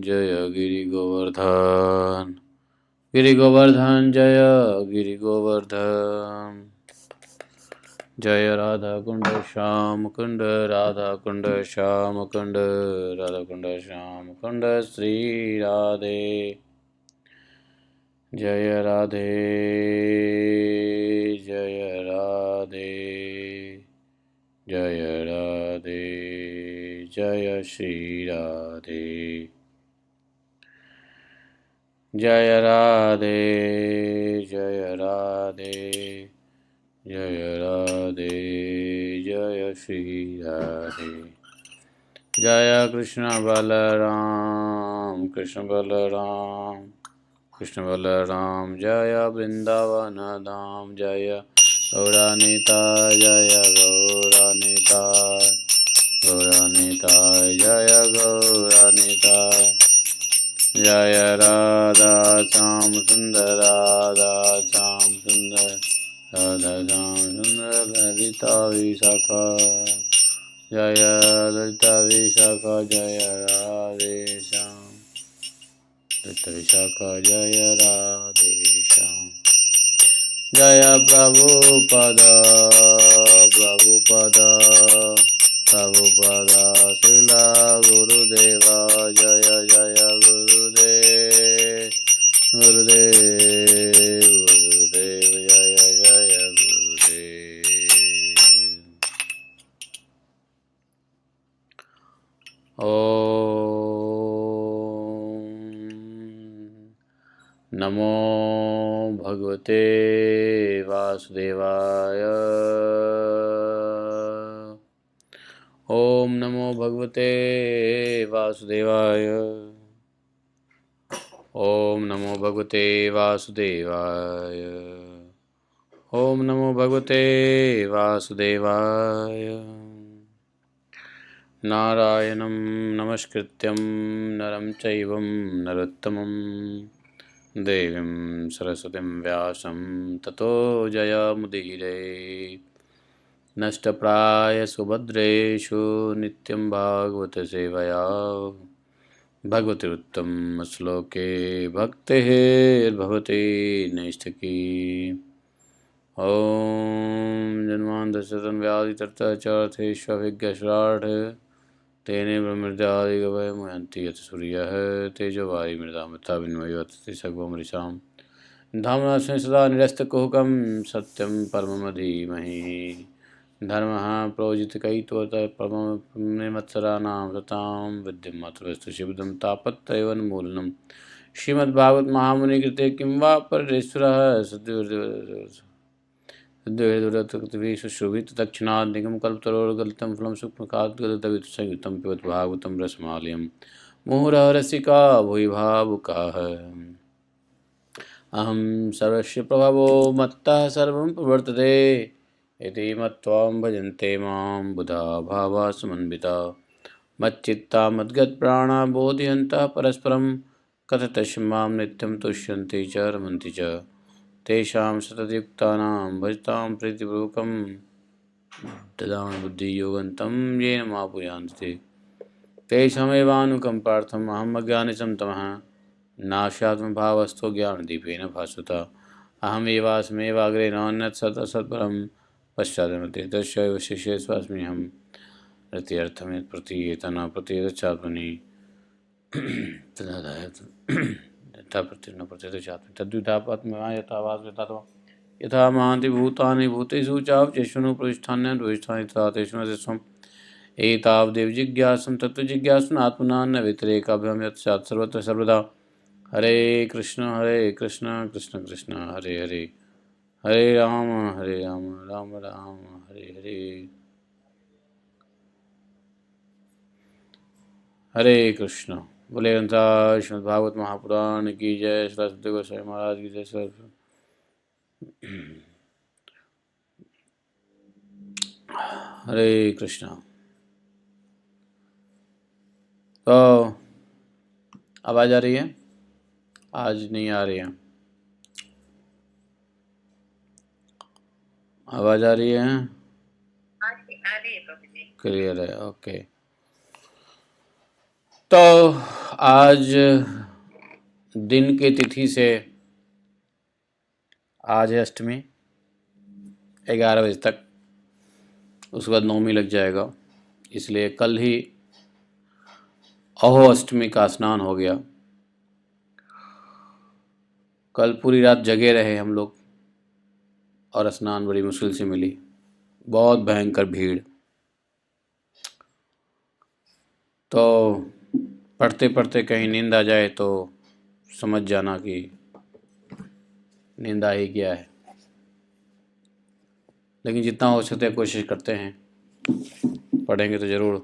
जय गिरि गोवर्धन। गिरि गोवर्धन जय गिरि गोवर्धन। जय राधा कुंड श्याम कुंड राधा कुंड श्याम कुंड राधा कुंड श्याम कुंड श्री राधे। जय राधे जय राधे जय राधे जय श्री राधे। जय राधे जय राधे जय राधे जय श्री राधे। जय कृष्ण बलराम कृष्ण बलराम कृष्ण बलराम जय वृंदावन धाम। जय गौरानिताय जय गौरानिताय गौरानिताय जय गौरानिताय। जय राधा श्याम सुंदर राधा श्याम सुंदर राधा श्याम सुंदर ललिता विशाखा। जय ललिता विशाखा जय राधे श्याम ललिता विशाखा जय राधे श्याम। जय प्रभुपद प्रभुपद प्रभुपद श्रीला गुरुदेव जय जय गुरुदेव गुरुदेव गुरुदेव जय जय गुरुदेव। ओम नमो भगवते वासुदेवाय। ओम नमो भगवते वासुदेवाय। ओम नमो भगवते वासुदेवाय। ओम नमो भगवते वासुदेवाय। नारायणं नमस्कृत्यं नरं चैवं नरोत्तमं देवीं सरस्वतीं व्यासं ततो जयमुदीरये। नष्टप्राय सुभद्रेषु नित्यं भागवत सेवया भगवतीरुत्तम श्लोके भक्तेः भवति नैष्ठिकी। ॐ जन्मान्तरशतं व्याधितर्तश्चार्थेष्वभिज्ञस्राट् तेने ब्रह्महृदादिकवये मुह्यन्ति यत् सूर्यः तेजोवारि मृदा मृथा विनिमयो सगोमृषां धाम्ना सदा निरस्तकुहकं सत्यं परमं धीमहि। धर्मः प्रोजितकैतवतः परममत्सराणां सतां विद्यमात्रस्तु शिवदं तापत्रयोन्मूलनं। श्रीमद्भागवत महामुनिकृते किं वा परमेश्वरः सुशोभित दक्षिणादिकं कल्पतरोर्गलितं फलं सुखमुखाद्गदवितसंयुतं पिबत भागवतं रसमालयं मुहुरः रसिका भुवि भावुकाः। अहं सर्वस्य प्रभवो मत्तः सर्वं प्रवर्तते इति मत्वा भजन्ते मां बुधा भावा समन्विता। मच्चित्ता मद्गतप्राणा बोधयन्तः परस्परं कथयन्तः मां नित्यं तुष्यन्ति च रमन्ति च। तेषां सततयुक्तानां भजतां प्रीतिपूर्वकं ददामि बुद्धियोगन्तं येन मापुयान्ति ते। तेषामेवानुकम्पार्थम् अहम् अज्ञानिचं तमः नाशात्मभावस्थो ज्ञानदीपेन भास्वता। अहमेवास्मेवाग्रे नान्यत् सत्परं पश्चादमते तस्यैव शिष्यस्वास्म्यहं रत्यर्थं यत् प्रतीयेत न प्रतीयतश्चात्मनि यथा प्रत्येन प्रत्येतश्चात्मनि तद्विधात्मया यथा वासयता यथा महान्ति भूतानि भूतेषु चावचेष्वनु प्रतिष्ठान्यान् प्रतिष्ठानि तथा तेषु न तेषाम् एतावदेव जिज्ञासं तत्त्वजिज्ञासुन् आत्मना न व्यतिरेकाभ्यां यत् स्यात् सर्वत्र सर्वदा। हरे कृष्ण कृष्ण कृष्ण हरे हरे हरे राम राम राम हरे हरे। हरे कृष्ण। बोले ग्रंथराज श्रीमद्भागवत महापुराण की जय। सरस्वती गोस्वामी महाराज की जय। हरे कृष्ण। तो आवाज आ रही है? आज नहीं आ रही है। आवाज आ रही है? क्लियर है? ओके। तो आज दिन की तिथि से आज है अष्टमी 11 बजे तक, उसके बाद नवमी लग जाएगा, इसलिए कल ही अहो अष्टमी का स्नान हो गया। कल पूरी रात जगे रहे हम लोग और स्नान बड़ी मुश्किल से मिली, बहुत भयंकर भीड़। तो पढ़ते पढ़ते कहीं नींद आ जाए तो समझ जाना कि नींद आ ही गया है, लेकिन जितना हो सकता है कोशिश करते हैं, पढ़ेंगे तो ज़रूर।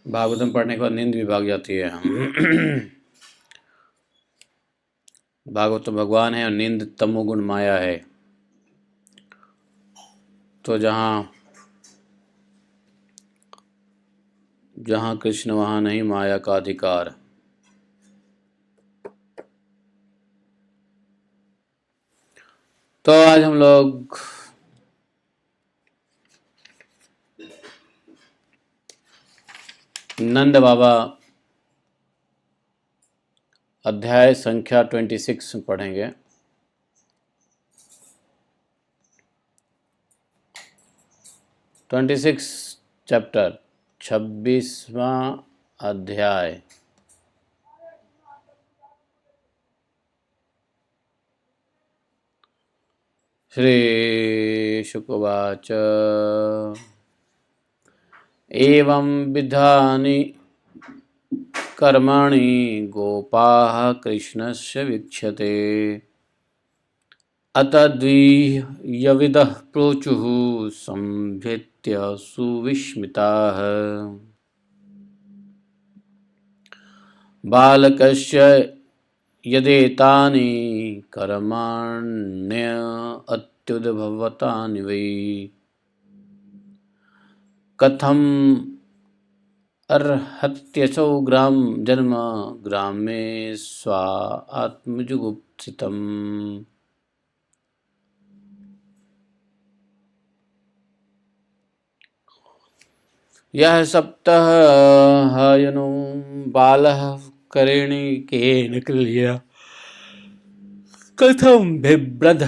भागवतम पढ़ने के बाद नींद भी भाग जाती है। भागवत तो भगवान है और नींद तमोगुण माया है। तो जहाँ जहाँ कृष्ण वहाँ नहीं माया का अधिकार। तो आज हम लोग नंद बाबा अध्याय संख्या 26 पढ़ेंगे। चैप्टर 26वां अध्याय। श्री शुकवाच एवं विधानि कर्माणि गोपाः कृष्णस्य वीक्षते अतद्वीयविदः प्रोचुः संभृत्य सुविस्मिताः। बालकस्य यदेतानि कर्माण्य अत्युद्भवतानि वै कथम अर्हत्यसौ जन्म ग्रामे स्वा आत्मजुगुप्सितम्। यः सप्तहायनो बालः करेणिकेन क्रिया कथं बिभ्रद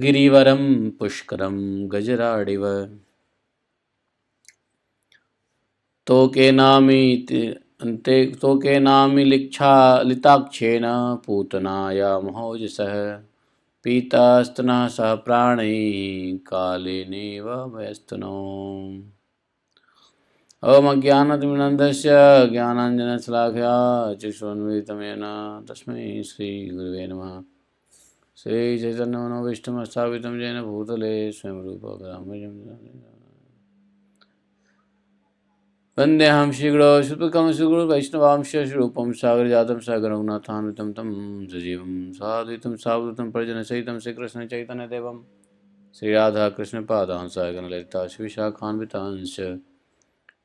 गिरिवरं पुष्करं गजराडिव। तोकेनामि लिताक्षेण पूतनाया महोजसः पीतास्तनः सह प्राणैः कालेनेव वयस्तनो। ओम अज्ञानतिमिरन्धस्य ज्ञानाञ्जनशलाकया चक्षुरुन्मीलितं येन तस्मै श्रीगुरुवे नमः। श्रीचैतन्यमनोभीष्टं स्थापितं येन भूतले स्वयं रूपं वन्देऽहं श्रीगुरो शुद्धकं सुगुरु वैष्णवांश रूपं सागरजातं सागररघुनाथान्वितं तं सजीवं साद्वैतं सावधूतं परिजनसहितं श्रीकृष्णचैतन्यदेवं श्रीराधाकृष्णपादां सागरललिता श्रीविशाखान्वितांश्च।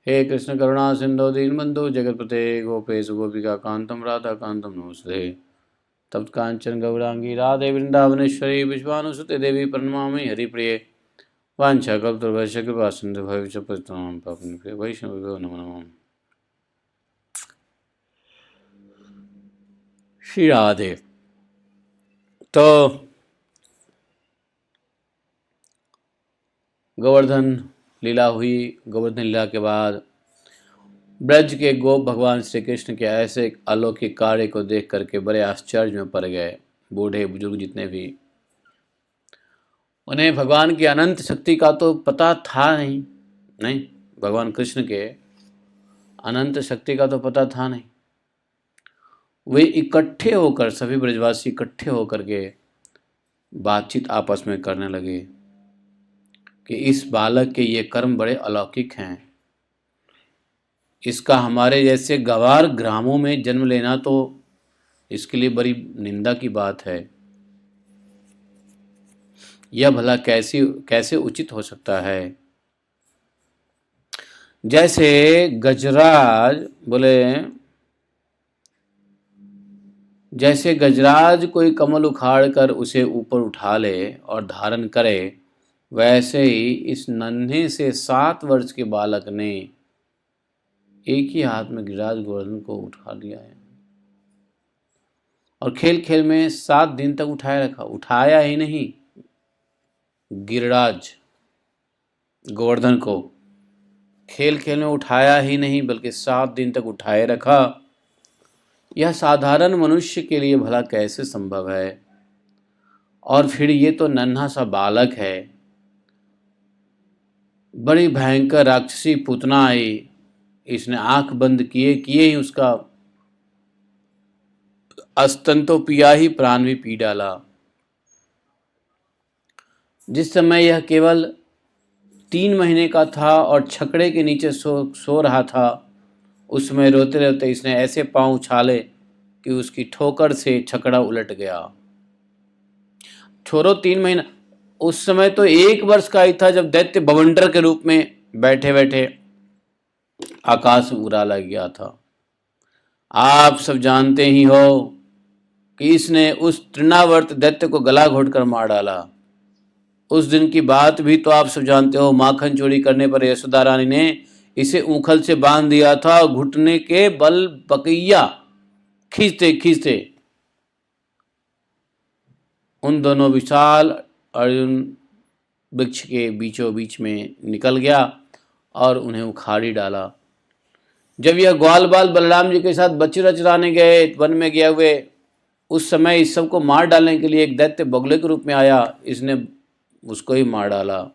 हे कृष्ण करुणा सिंधु दीनबंधु जगतपते गोपेश गोपिका कांतम राधाकांतम नमस्ते। तप्त कांचन गौरांगी राधे वृंदावनेश्वरी विश्वानुसुते देवी प्रणमामि हरिप्रिये। वांछा कल्पतरुभ्यश्च कृपा सिंधु भविष्य पतितानां पावनेभ्यो वैष्णवेभ्यो नमो नमः। श्री राधे। तो गोवर्धन लीला हुई। गोवर्धन लीला के बाद ब्रज के गोप भगवान श्री कृष्ण के ऐसे अलौकिक कार्य को देख करके बड़े आश्चर्य में पड़ गए। बूढ़े बुजुर्ग जितने भी, उन्हें भगवान की अनंत शक्ति का तो पता था नहीं, भगवान कृष्ण के अनंत शक्ति का तो पता था नहीं। वे इकट्ठे होकर, सभी ब्रजवासी इकट्ठे होकर के बातचीत आपस में करने लगे कि इस बालक के ये कर्म बड़े अलौकिक हैं, इसका हमारे जैसे गवार ग्रामों में जन्म लेना तो इसके लिए बड़ी निंदा की बात है। यह भला कैसे उचित हो सकता है। जैसे गजराज बोले, जैसे गजराज कोई कमल उखाड़ कर उसे ऊपर उठा ले और धारण करे, वैसे ही इस नन्हे से 7 वर्ष के बालक ने एक ही हाथ में गिरिराज गोवर्धन को उठा लिया है और खेल खेल में 7 दिन तक उठाए रखा। उठाया ही नहीं, गिरिराज गोवर्धन को खेल खेल में उठाया ही नहीं बल्कि 7 दिन तक उठाए रखा। यह साधारण मनुष्य के लिए भला कैसे संभव है? और फिर ये तो नन्हा सा बालक है। बड़ी भयंकर राक्षसी पूतना आई, इसने आंख बंद किए किए ही उसका स्तन तो पिया ही, प्राण भी पी डाला। जिस समय यह केवल 3 महीने का था और छकड़े के नीचे सो रहा था, उस समय रोते रोते इसने ऐसे पांव उछाले कि उसकी ठोकर से छकड़ा उलट गया। छोरो 3 महीना, उस समय तो 1 वर्ष का ही था जब दैत्य बवंडर के रूप में बैठे बैठे आकाश में उड़ाला गया था। आप सब जानते ही हो कि इसने उस तृणावर्त दैत्य को गला घोटकर मार डाला। उस दिन की बात भी तो आप सब जानते हो। माखन चोरी करने पर यशोदा रानी ने इसे ऊखल से बांध दिया था और घुटने के बल बकैया खींचते खींचते उन दोनों विशाल अर्जुन वृक्ष के बीचों बीच में निकल गया और उन्हें उखाड़ी डाला। जब यह ग्वाल बाल बलराम जी के साथ बच्चे चराने गए, वन में गए हुए, उस समय इस सबको मार डालने के लिए एक दैत्य बगुले के रूप में आया, इसने उसको ही मार डाला।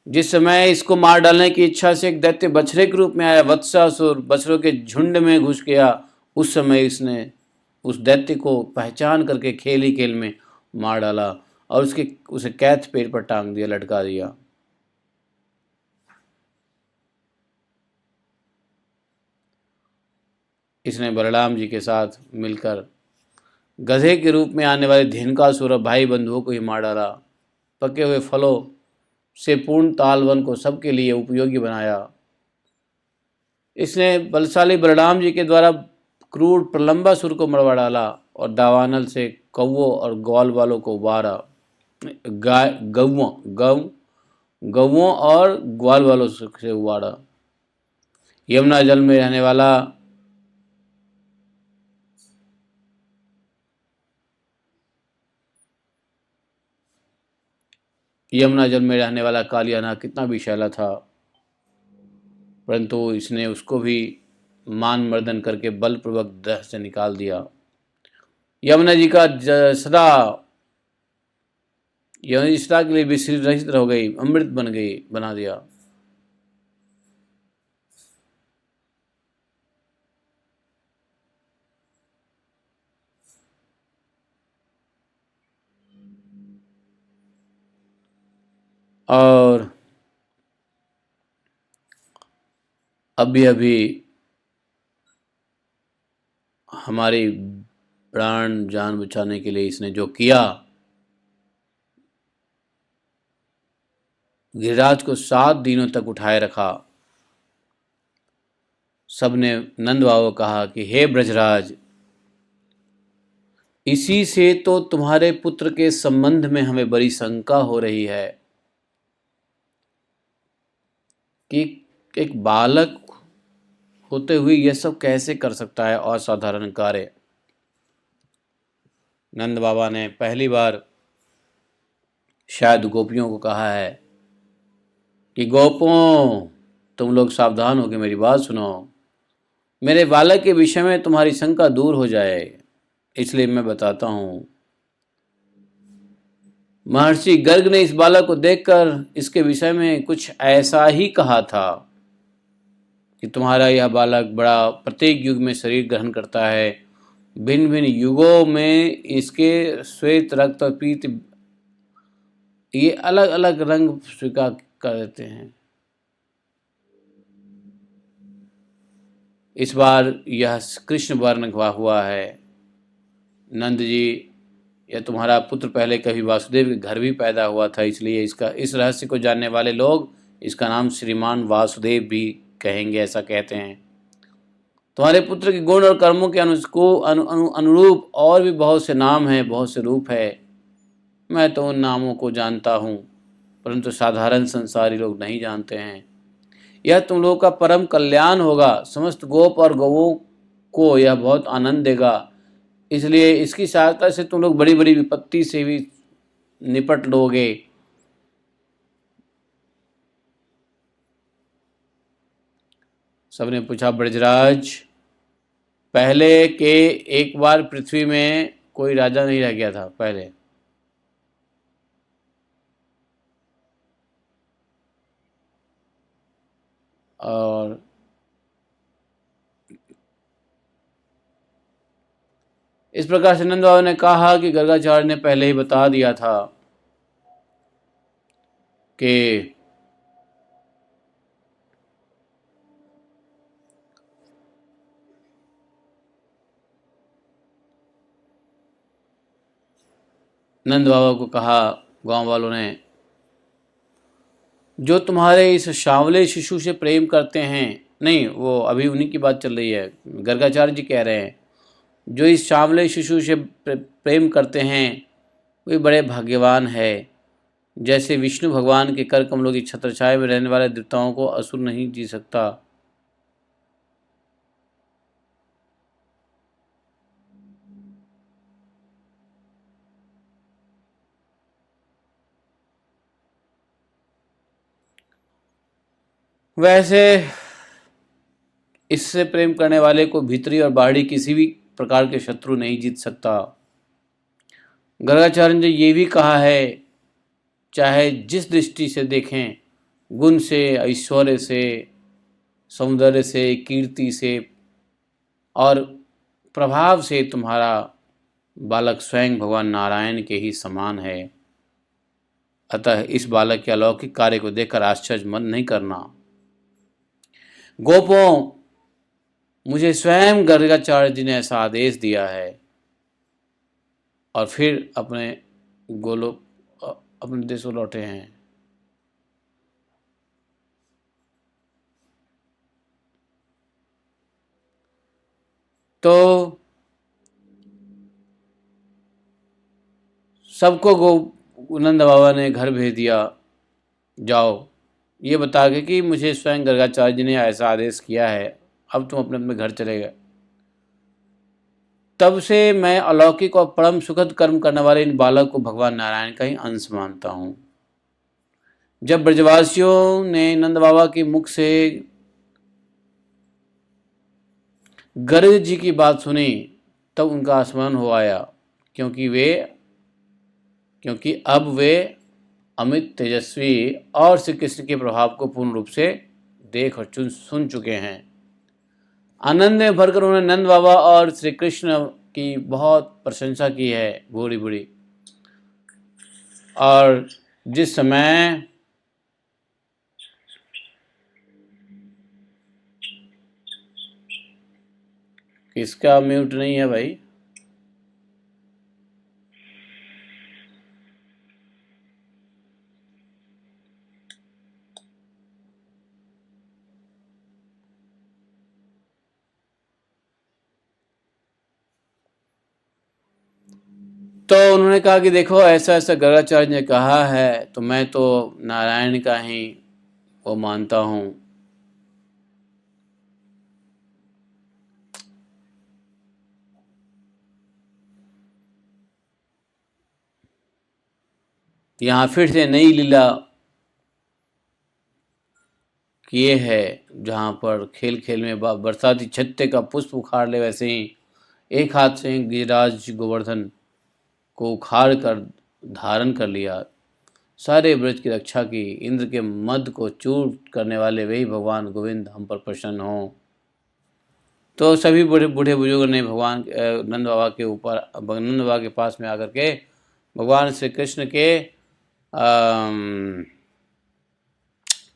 जिस समय इसको मार डालने की इच्छा से एक दैत्य बछड़े के रूप में आया, वत्सासुर बछड़ों के झुंड में घुस गया, उस समय इसने उस दैत्य को पहचान करके खेल ही खेल में मार डाला और उसे कैथ पेड़ पर टांग दिया, लटका दिया। इसने बलराम जी के साथ मिलकर गधे के रूप में आने वाले धेनुकासुर और भाई बंधुओं को ही मार डाला। पके हुए फलों से पूर्ण तालवन को सबके लिए उपयोगी बनाया। इसने बलशाली बलराम जी के द्वारा क्रूर प्रलंबासुर को मरवा डाला और दावानल से कौवों और ग्वाल वालों को उबारा। गौवों और ग्वाल वालों से उबारा। यमुना जल में रहने वाला कालियानाग कितना विषैला था, परंतु इसने उसको भी मान मर्दन करके बलपूर्वक देह से निकाल दिया। यमुना जी का सदा यमुना के लिए विसर्जित हो गई, अमृत बना दिया। और अभी हमारी प्राण जान बचाने के लिए इसने जो किया, गिरिराज को 7 दिनों तक उठाए रखा। सबने नंद बाबा कहा कि हे ब्रजराज, इसी से तो तुम्हारे पुत्र के संबंध में हमें बड़ी शंका हो रही है कि एक बालक होते हुए यह सब कैसे कर सकता है असाधारण कार्य। नंद बाबा ने पहली बार शायद गोपियों को कहा है कि गोपों, तुम लोग सावधान हो के मेरी बात सुनो। मेरे बालक के विषय में तुम्हारी शंका दूर हो जाए, इसलिए मैं बताता हूं। महर्षि गर्ग ने इस बालक को देखकर इसके विषय में कुछ ऐसा ही कहा था कि तुम्हारा यह बालक बड़ा प्रत्येक युग में शरीर ग्रहण करता है। भिन्न भिन्न युगों में इसके श्वेत, रक्त और पीत ये अलग अलग रंग स्वीकार कर देते हैं। इस बार यह कृष्ण वर्ण हुआ है। नंद जी, यह तुम्हारा पुत्र पहले कभी वासुदेव के घर भी पैदा हुआ था, इसलिए इस रहस्य को जानने वाले लोग इसका नाम श्रीमान वासुदेव भी कहेंगे, ऐसा कहते हैं। तुम्हारे पुत्र के गुण और कर्मों के अनुरूप और भी बहुत से नाम हैं, बहुत से रूप है। मैं तो उन नामों को जानता हूँ, परंतु साधारण संसारी लोग नहीं जानते हैं। यह तुम लोगों का परम कल्याण होगा। समस्त गोप और गौओं को यह बहुत आनंद देगा, इसलिए इसकी सहायता से तुम लोग बड़ी बड़ी विपत्ति से भी निपट लोगे। सबने पूछा, ब्रजराज, पहले के एक बार पृथ्वी में कोई राजा नहीं रह गया था पहले, और इस प्रकार से नंद बाबा ने कहा कि गर्गाचार्य ने पहले ही बता दिया था कि नंद बाबा को कहा गांव वालों ने, जो तुम्हारे इस सांवले शिशु से प्रेम करते हैं, नहीं वो अभी उन्हीं की बात चल रही है, गर्गाचार्य जी कह रहे हैं, जो इस सांवले शिशु से प्रेम करते हैं वे बड़े भाग्यवान है। जैसे विष्णु भगवान के कर कमलों की छत्रछाया में रहने वाले देवताओं को असुर नहीं जी सकता, वैसे इससे प्रेम करने वाले को भीतरी और बाहरी किसी भी प्रकार के शत्रु नहीं जीत सकता। गर्गाचार्य ने ये भी कहा है, चाहे जिस दृष्टि से देखें, गुण से, ऐश्वर्य से, सौंदर्य से, कीर्ति से और प्रभाव से तुम्हारा बालक स्वयं भगवान नारायण के ही समान है। अतः इस बालक के अलौकिक कार्य को देखकर आश्चर्य मन नहीं करना। गोपों, मुझे स्वयं गर्गाचार्य जी ने ऐसा आदेश दिया है। और फिर अपने अपने देश को लौटे हैं। तो सबको नंद बाबा ने घर भेज दिया, जाओ ये बता के कि मुझे स्वयं गर्गाचार्य जी ने ऐसा आदेश किया है, अब तुम अपने अपने घर चले गए। तब से मैं अलौकिक और परम सुखद कर्म करने वाले इन बालक को भगवान नारायण का ही अंश मानता हूँ। जब ब्रजवासियों ने नंद बाबा के मुख से गर्ग जी की बात सुनी तब उनका स्मरण हो आया, क्योंकि अब वे अमित तेजस्वी और श्री कृष्ण के प्रभाव को पूर्ण रूप से देख और सुन चुके हैं। आनंद में भरकर उन्होंने नंद बाबा और श्री कृष्ण की बहुत प्रशंसा की है, बुरी बुरी। और जिस समय किसका म्यूट नहीं है भाई? तो उन्होंने कहा कि देखो ऐसा ऐसा गर्गाचार्य ने कहा है, तो मैं तो नारायण का ही वो मानता हूँ। यहाँ फिर से नई लीला किए है, जहाँ पर खेल खेल में बरसाती छत्ते का पुष्प उखाड़ ले, वैसे ही एक हाथ से गिरिराज गोवर्धन को उखाड़ कर धारण कर लिया। सारे ब्रज की रक्षा की, इंद्र के मद को चूर करने वाले वही भगवान गोविंद हम पर प्रसन्न हों। तो सभी बूढ़े बूढ़े बुजुर्ग ने भगवान नंद बाबा के ऊपर, नंद बाबा के पास में आकर के भगवान श्री कृष्ण के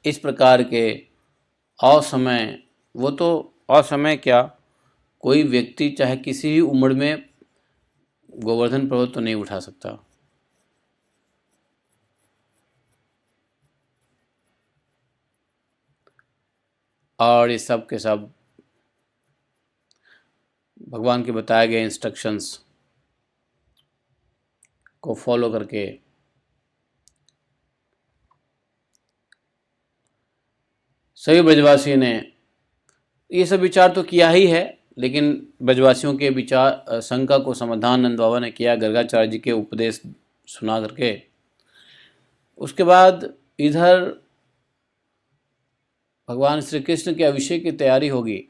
इस प्रकार के असमय, वो तो असमय क्या, कोई व्यक्ति चाहे किसी भी उम्र में गोवर्धन पर्वत तो नहीं उठा सकता। और ये सब के सब भगवान के बताए गए इंस्ट्रक्शंस को फॉलो करके सभी ब्रजवासी ने ये सब विचार तो किया ही है, लेकिन ब्रजवासियों के विचार शंका को समाधान नंद बाबा ने किया गर्गाचार्य जी के उपदेश सुना करके। उसके बाद इधर भगवान श्री कृष्ण के अभिषेक की तैयारी होगी।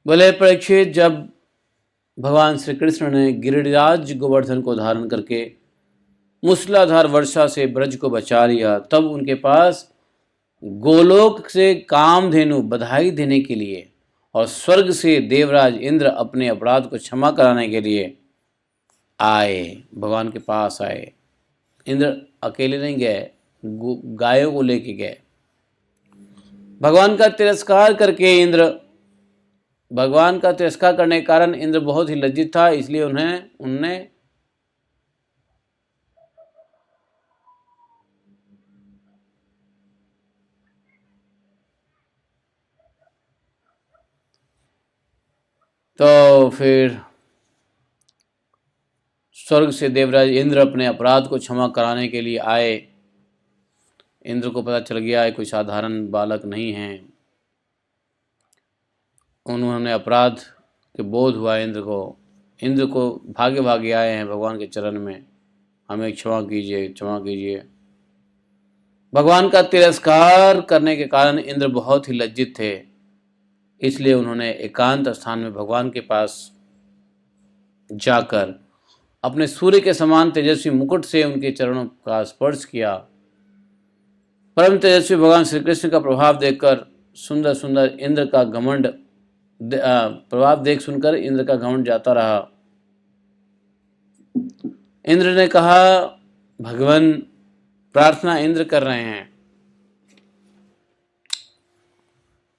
बोले परीक्षित, जब भगवान श्री कृष्ण ने गिरिराज गोवर्धन को धारण करके मूसलाधार वर्षा से ब्रज को बचा लिया, तब उनके पास गोलोक से कामधेनु बधाई देने के लिए और स्वर्ग से देवराज इंद्र अपने अपराध को क्षमा कराने के लिए आए, भगवान के पास आए। इंद्र अकेले नहीं गए, गायों को लेके गए। भगवान का तिरस्कार करने के कारण इंद्र बहुत ही लज्जित था, इसलिए उनने तो फिर स्वर्ग से देवराज इंद्र अपने अपराध को क्षमा कराने के लिए आए। इंद्र को पता चल गया है कोई साधारण बालक नहीं है। उन्होंने अपराध के बोध हुआ इंद्र को भागे भागे आए हैं भगवान के चरण में, हमें क्षमा कीजिए, क्षमा कीजिए। भगवान का तिरस्कार करने के कारण इंद्र बहुत ही लज्जित थे, इसलिए उन्होंने एकांत स्थान में भगवान के पास जाकर अपने सूर्य के समान तेजस्वी मुकुट से उनके चरणों का स्पर्श किया। परम तेजस्वी भगवान श्री कृष्ण का प्रभाव देखकर सुंदर सुंदर इंद्र का घमंड प्रभाव देख सुनकर इंद्र का घमंड जाता रहा। इंद्र ने कहा, भगवान प्रार्थना इंद्र कर रहे हैं।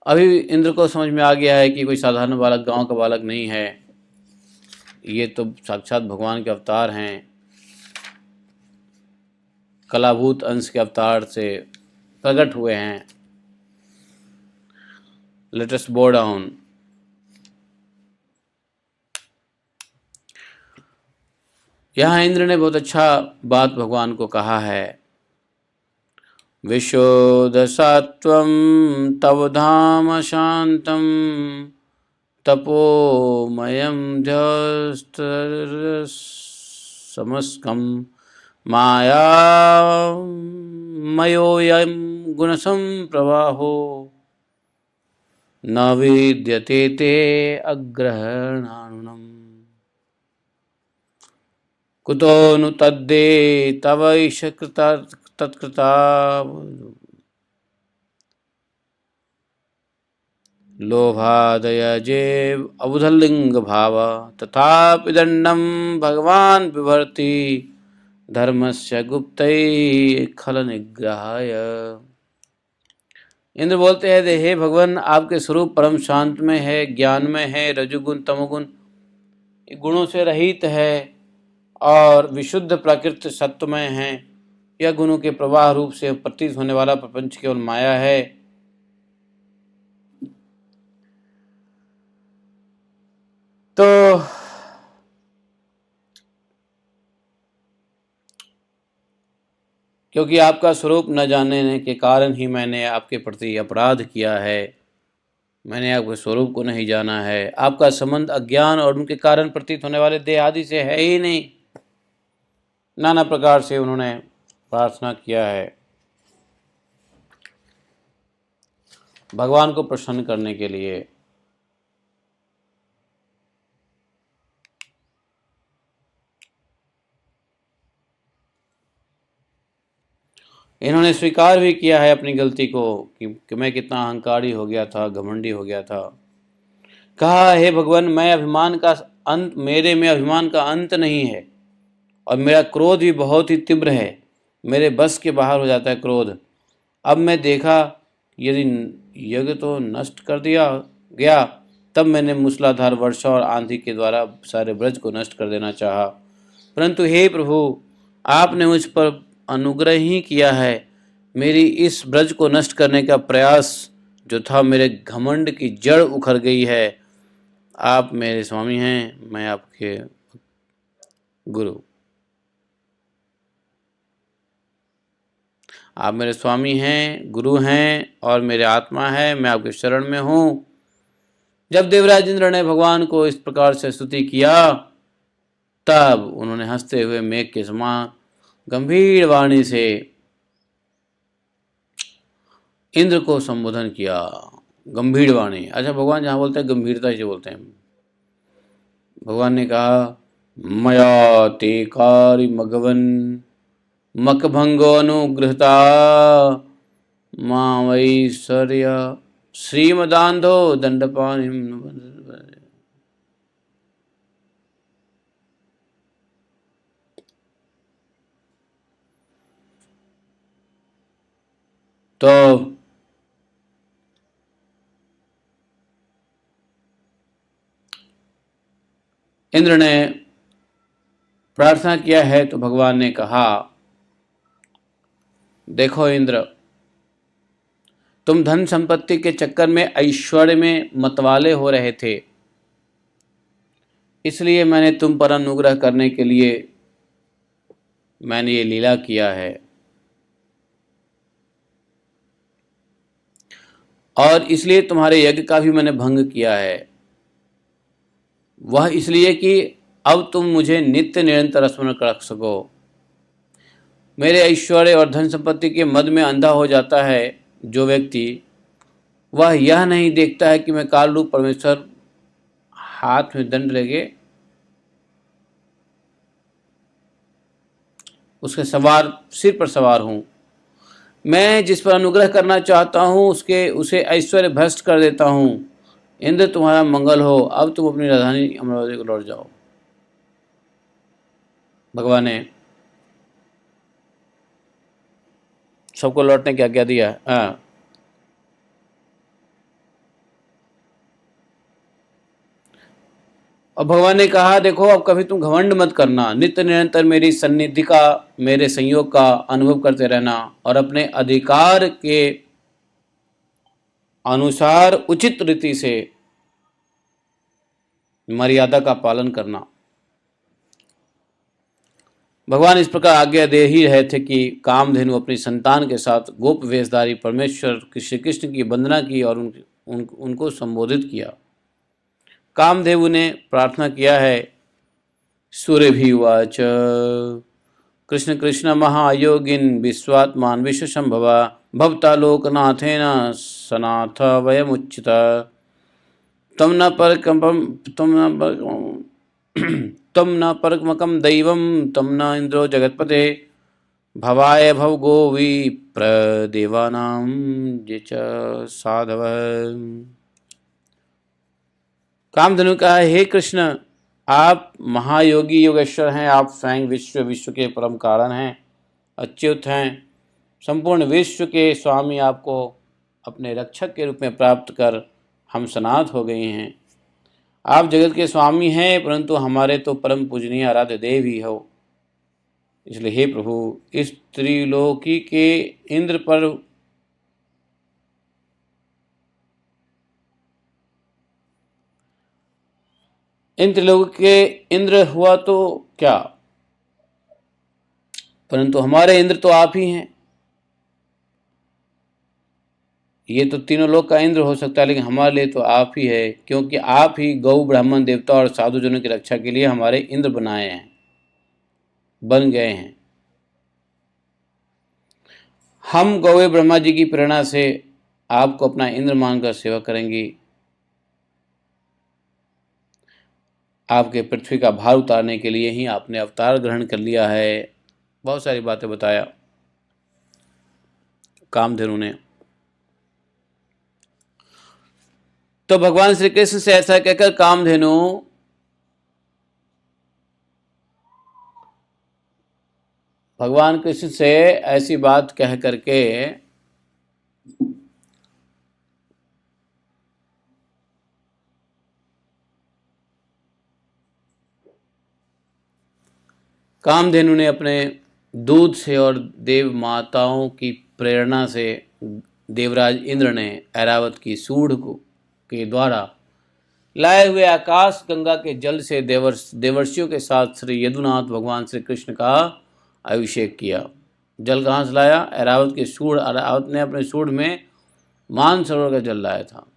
अभी इंद्र को समझ में आ गया है कि कोई साधारण बालक, गांव का बालक नहीं है, ये तो साक्षात भगवान के अवतार हैं, कलाभूत अंश के अवतार से प्रकट हुए हैं। लेट अस बो डाउन। यहाँ इंद्र ने बहुत अच्छा बात भगवान को कहा है। विशोदसात्वं तव धाम शांतम तपोमयं ध्यस्तरसमस्कं मायामयोऽयं गुणसंप्रवाहो न विद्यते ते अग्रहणानुनम् कुतो नु तद्दे तवैष तत्कृता लोभादयजेव अबुधलिंग भाव तथापि दंडम भगवान बिभर्ति धर्मस्य गुप्तै खल निग्रहाय। इंद्र बोलते हैं, हे भगवान, आपके स्वरूप परम शांत में है, ज्ञान में है, रजुगुण तमोगुण गुणों से रहित है और विशुद्ध प्राकृत सत्वमय है। यह गुणों के प्रवाह रूप से प्रतीत होने वाला प्रपंच केवल माया है। तो क्योंकि आपका स्वरूप न जानने के कारण ही मैंने आपके प्रति अपराध किया है, मैंने आपके स्वरूप को नहीं जाना है। आपका संबंध अज्ञान और उनके कारण प्रतीत होने वाले देह आदि से है ही नहीं। नाना प्रकार से उन्होंने प्रार्थना किया है भगवान को प्रसन्न करने के लिए। इन्होंने स्वीकार भी किया है अपनी गलती को कि मैं कितना अहंकारी हो गया था, घमंडी हो गया था। कहा, हे भगवान, मेरे में अभिमान का अंत नहीं है और मेरा क्रोध भी बहुत ही तीव्र है, मेरे बस के बाहर हो जाता है क्रोध। अब मैं देखा यदि यज्ञ तो नष्ट कर दिया गया, तब मैंने मूसलाधार वर्षा और आंधी के द्वारा सारे ब्रज को नष्ट कर देना चाहा, परंतु हे प्रभु, आपने मुझ पर अनुग्रह ही किया है। मेरी इस ब्रज को नष्ट करने का प्रयास जो था, मेरे घमंड की जड़ उखड़ गई है। आप मेरे स्वामी हैं, मैं आपके गुरु। आप मेरे स्वामी हैं, गुरु हैं और मेरे आत्मा है, मैं आपके शरण में हूँ। जब देवराज इंद्र ने भगवान को इस प्रकार से स्तुति किया, तब उन्होंने हंसते हुए मेघ के समान गंभीर वाणी से इंद्र को संबोधन किया। गंभीर वाणी, अच्छा भगवान जहाँ बोलते हैं गंभीरता से बोलते हैं। भगवान ने कहा, मया ते कारी मघवन मकभंगो अनुगृहता मावैश्वर्य श्रीमदान्धो दंडपाणि। तो इंद्र ने प्रार्थना किया है तो भगवान ने कहा, देखो इंद्र, तुम धन संपत्ति के चक्कर में ऐश्वर्य में मतवाले हो रहे थे, इसलिए मैंने तुम पर अनुग्रह करने के लिए मैंने ये लीला किया है। और इसलिए तुम्हारे यज्ञ का भी मैंने भंग किया है। वह इसलिए कि अब तुम मुझे नित्य निरंतर स्मरण रख सको। मेरे ऐश्वर्य और धन संपत्ति के मद में अंधा हो जाता है जो व्यक्ति, वह यह नहीं देखता है कि मैं काल रूप परमेश्वर हाथ में दंड लेके उसके सिर पर सवार हूँ। मैं जिस पर अनुग्रह करना चाहता हूँ उसे ऐश्वर्य भ्रष्ट कर देता हूँ। इंद्र तुम्हारा मंगल हो, अब तुम अपनी राजधानी अमरावती को लौट जाओ। भगवान ने सबको लौटने की आज्ञा दिया। हाँ, और भगवान ने कहा, देखो अब कभी तुम घमंड मत करना, नित्य निरंतर मेरी सन्निधि का, मेरे संयोग का अनुभव करते रहना और अपने अधिकार के अनुसार उचित रीति से मर्यादा का पालन करना। भगवान इस प्रकार आज्ञा दे ही रहे थे कि कामधेनु अपनी संतान के साथ गोप वेशधारी परमेश्वर श्री कृष्ण की वंदना की और उनको संबोधित किया। कामधेनु ने प्रार्थना किया है, सूर्यभिवाच कृष्ण कृष्ण महायोगिन विश्वात्मान विश्वशंभवा भवता लोकनाथेन सनाथ वयमुच्चित तम न परकमकं दैवं तम न इंद्रो जगतपते भवाय भवगो विप्रदेवानां ये च साधव। कामधेनु कहा, हे कृष्ण, आप महायोगी योगेश्वर हैं, आप स्वयं विश्व के परम कारण हैं, अच्युत हैं, संपूर्ण विश्व के स्वामी। आपको अपने रक्षक के रूप में प्राप्त कर हम सनाथ हो गए हैं। आप जगत के स्वामी हैं, परंतु हमारे तो परम पूजनीय आराध्य देव ही हो। इसलिए हे प्रभु, इस त्रिलोकी के इंद्र पर इन त्रिलोक के इंद्र हुआ तो क्या, परंतु हमारे इंद्र तो आप ही हैं। ये तो तीनों लोक का इंद्र हो सकता है, लेकिन हमारे लिए तो आप ही है, क्योंकि आप ही गौ ब्राह्मण देवता और साधुजनों की रक्षा के लिए हमारे इंद्र बन गए हैं। हम गौवे ब्रह्मा जी की प्रेरणा से आपको अपना इंद्र मानकर सेवा करेंगे। आपके पृथ्वी का भार उतारने के लिए ही आपने अवतार ग्रहण कर लिया है। बहुत सारी बातें बताया कामधेनु ने। तो भगवान श्री कृष्ण से ऐसा कहकर कामधेनु भगवान कृष्ण से ऐसी बात कह करके कामधेनु ने अपने दूध से और देव माताओं की प्रेरणा से देवराज इंद्र ने ऐरावत की सूढ़ के द्वारा लाए हुए आकाश गंगा के जल से देवर्षियों के साथ श्री यदुनाथ भगवान श्री कृष्ण का अभिषेक किया। जल कहाँ से लाया? ऐरावत के सूढ़, ऐरावत ने अपने सूढ़ में मानसरोवर का जल लाया था।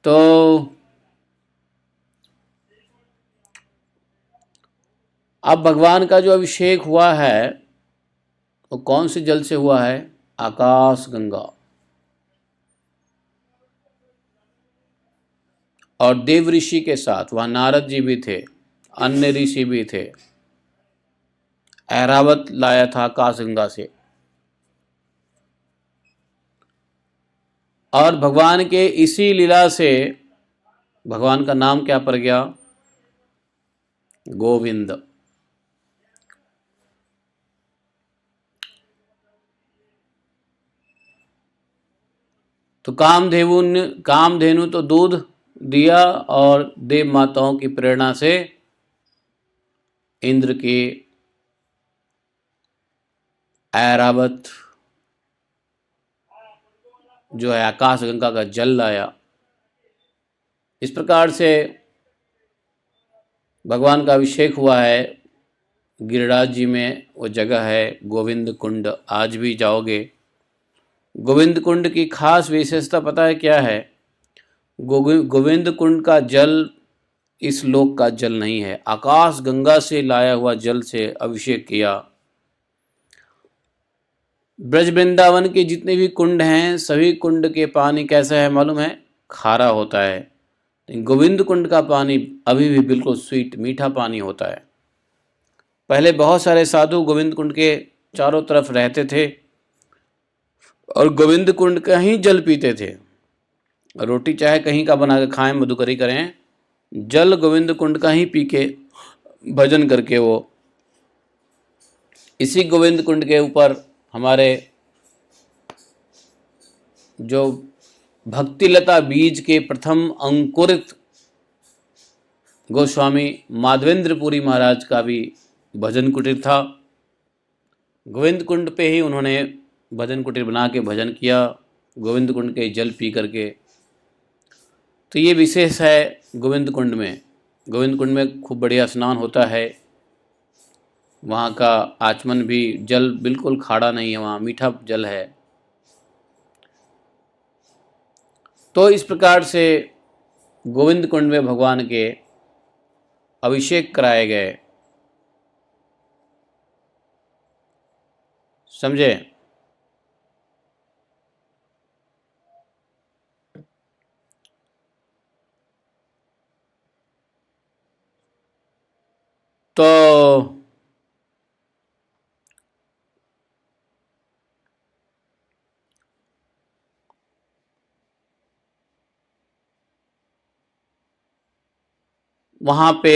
तो अब भगवान का जो अभिषेक हुआ है वो कौन से जल से हुआ है? आकाश गंगा। और देव ऋषि के साथ वहां नारद जी भी थे, अन्य ऋषि भी थे। ऐरावत लाया था आकाश गंगा से। और भगवान के इसी लीला से भगवान का नाम क्या पड़ गया? गोविंद। तो कामधेनु तो दूध दिया, और देव माताओं की प्रेरणा से इंद्र की ऐरावत जो है आकाश गंगा का जल लाया। इस प्रकार से भगवान का अभिषेक हुआ है। गिरिराज जी में वो जगह है गोविंद कुंड, आज भी जाओगे। गोविंद कुंड की खास विशेषता पता है क्या है? गोविंद कुंड का जल इस लोक का जल नहीं है, आकाश गंगा से लाया हुआ जल से अभिषेक किया। ब्रज वृंदावन के जितने भी कुंड हैं, सभी कुंड के पानी कैसा है मालूम है? खारा होता है। गोविंद कुंड का पानी अभी भी बिल्कुल स्वीट, मीठा पानी होता है। पहले बहुत सारे साधु गोविंद कुंड के चारों तरफ रहते थे और गोविंद कुंड का ही जल पीते थे। रोटी चाहे कहीं का बना के खाएं, मधुकरी करें, जल गोविंद कुंड का ही पी के भजन करके वो। इसी गोविंद कुंड के ऊपर हमारे जो भक्तिलता बीज के प्रथम अंकुरित गोस्वामी माधवेंद्रपुरी महाराज का भी भजन कुटीर था। गोविंद कुंड पे ही उन्होंने भजन कुटीर बना के भजन किया, गोविंद कुंड के जल पी करके। तो ये विशेष है गोविंद कुंड में। गोविंद कुंड में खूब बढ़िया स्नान होता है। वहाँ का आचमन भी, जल बिल्कुल खाड़ा नहीं है, वहाँ मीठा जल है। तो इस प्रकार से गोविंद कुंड में भगवान के अभिषेक कराए गए। समझे? तो वहाँ पे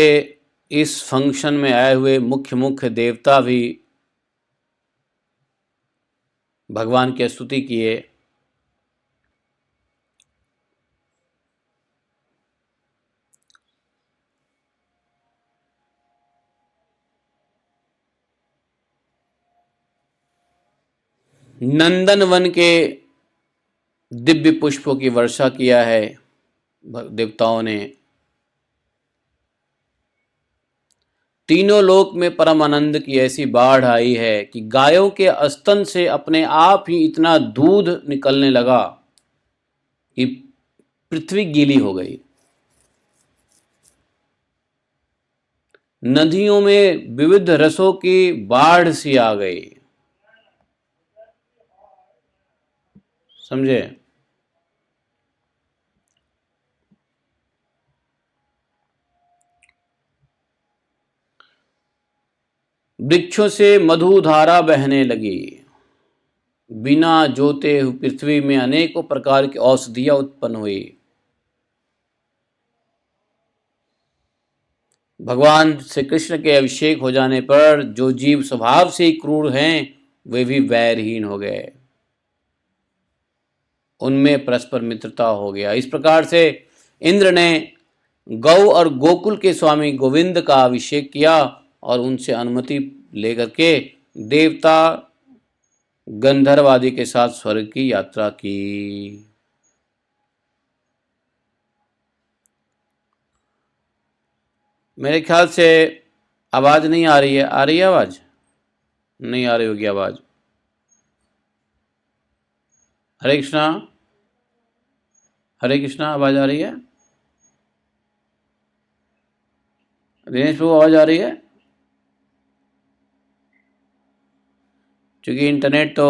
इस फंक्शन में आए हुए मुख्य देवता भी भगवान की स्तुति किए। नंदन वन के दिव्य पुष्पों की वर्षा किया है देवताओं ने। तीनों लोक में परम आनंद की ऐसी बाढ़ आई है कि गायों के स्तन से अपने आप ही इतना दूध निकलने लगा कि पृथ्वी गीली हो गई। नदियों में विविध रसों की बाढ़ सी आ गई। समझे? वृक्षों से मधुधारा बहने लगी। बिना जोते पृथ्वी में अनेकों प्रकार की औषधियां उत्पन्न हुई। भगवान श्री कृष्ण के अभिषेक हो जाने पर जो जीव स्वभाव से क्रूर हैं वे भी वैरहीन हो गए, उनमें परस्पर मित्रता हो गया। इस प्रकार से इंद्र ने गौ और गोकुल के स्वामी गोविंद का अभिषेक किया और उनसे अनुमति लेकर के देवता गंधर्व आदि के साथ स्वर्ग की यात्रा की। मेरे ख्याल से आवाज नहीं आ रही है। आ रही है आवाज? नहीं आ रही होगी आवाज। हरे कृष्णा, हरे कृष्णा, आवाज आ रही है? दिनेश प्रभु आवाज आ रही है? क्योंकि इंटरनेट तो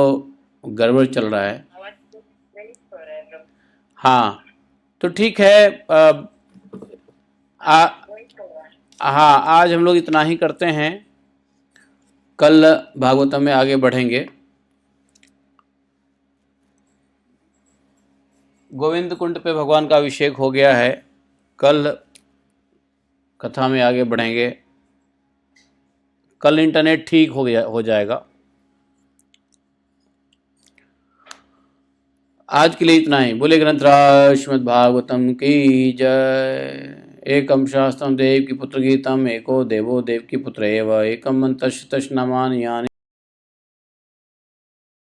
गड़बड़ चल रहा है। हाँ तो ठीक है। हाँ, आज हम लोग इतना ही करते हैं। कल भागवतम में आगे बढ़ेंगे। गोविंद कुंड पे भगवान का अभिषेक हो गया है। कल कथा में आगे बढ़ेंगे। कल इंटरनेट ठीक हो जाएगा। आज के लिए इतना ही। बोले ग्रंथराज श्रीमद् भागवतम की जय। एकम शास्त्रम देव की पुत्र गीतम एको देवो देव की पुत्र एव एकम मंत्र नामानि यानि